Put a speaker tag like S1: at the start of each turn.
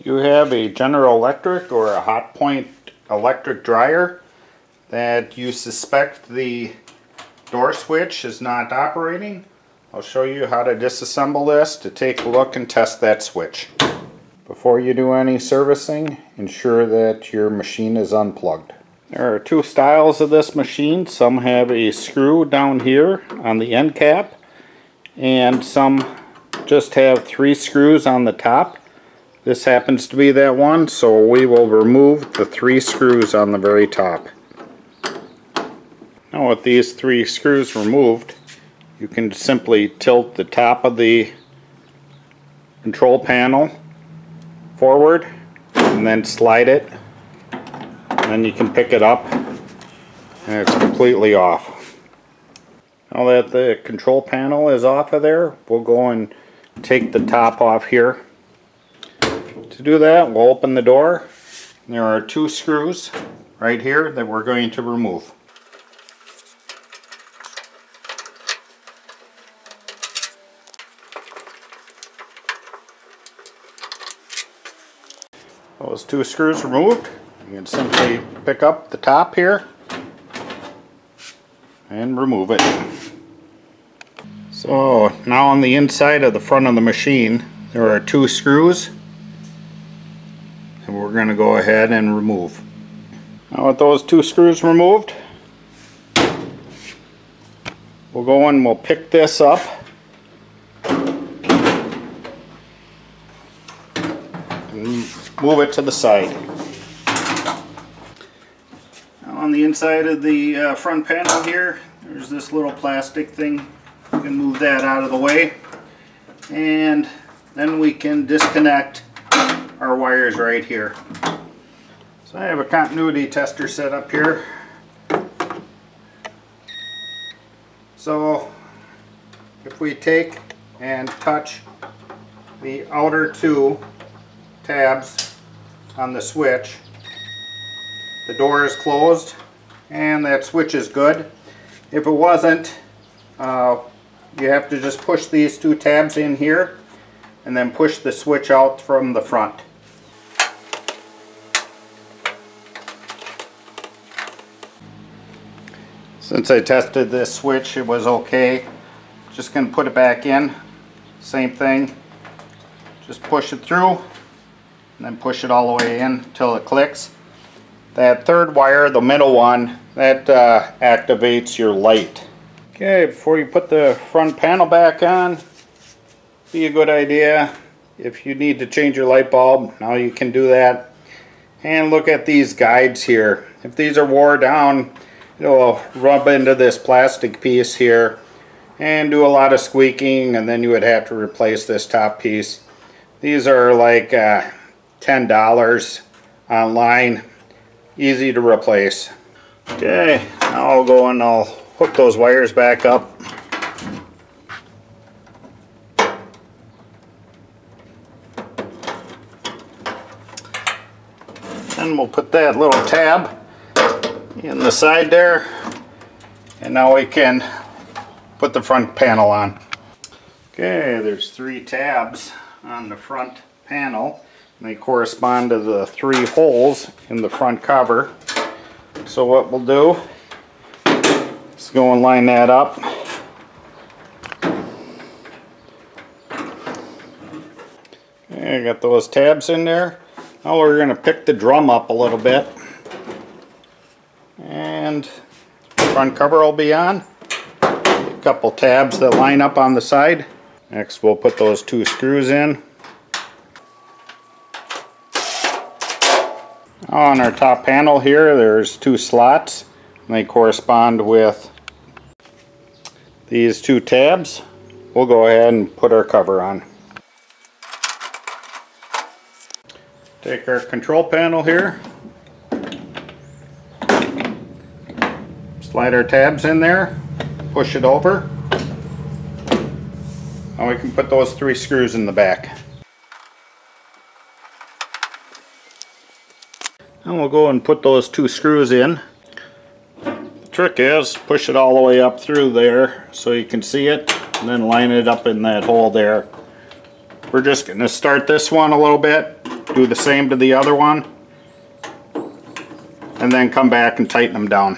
S1: You have a General Electric or a hot point electric dryer that you suspect the door switch is not operating. I'll show you how to disassemble this to take a look and test that switch. Before you do any servicing, ensure that your machine is unplugged. There are two styles of this machine. Some have a screw down here on the end cap, and some just have 3 screws on the top. This happens to be that one, so we will remove the 3 screws on the very top. Now with these 3 screws removed, you can simply tilt the top of the control panel forward and then slide it, and then you can pick it up and it's completely off. Now that the control panel is off of there, we'll go and take the top off here. To do that, we'll open the door. There are 2 screws right here that we're going to remove. Those 2 screws removed, you can simply pick up the top here and remove it. So now on the inside of the front of the machine there are 2 screws that we're going to go ahead and remove. Now with those 2 screws removed, we'll go and we'll pick this up and move it to the side. Now on the inside of the front panel here, there's this little plastic thing. You can move that out of the way, and then we can disconnect our wires right here. So I have a continuity tester set up here. So if we take and touch the outer 2 tabs on the switch, the door is closed and that switch is good. If it wasn't, you have to just push these 2 tabs in here and then push the switch out from the front. Since I tested this switch, it was okay. Just going to put it back in. Same thing. Just push it through and then push it all the way in until it clicks. That 3rd wire, the middle one, that activates your light. Okay, before you put the front panel back on, be a good idea, if you need to change your light bulb, now you can do that. And look at these guides here. If these are wore down, it'll rub into this plastic piece here and do a lot of squeaking, and then you would have to replace this top piece. These are like $10 online, easy to replace. Okay, now I'll go and I'll hook those wires back up. And we'll put that little tab in the side there, and now we can put the front panel on. Okay, there's 3 tabs on the front panel, and they correspond to the 3 holes in the front cover. So what we'll do is go and line that up. Okay, I got those tabs in there. Now we're going to pick the drum up a little bit, and the front cover will be on. A couple tabs that line up on the side. Next we'll put those 2 screws in. On our top panel here there's 2 slots, and they correspond with these 2 tabs. We'll go ahead and put our cover on. Take our control panel here, slide our tabs in there, push it over. Now we can put those 3 screws in the back. And we'll go and put those 2 screws in. The trick is push it all the way up through there so you can see it, and then line it up in that hole there. We're just going to start this one a little bit Do the same to the other one, and then come back and tighten them down.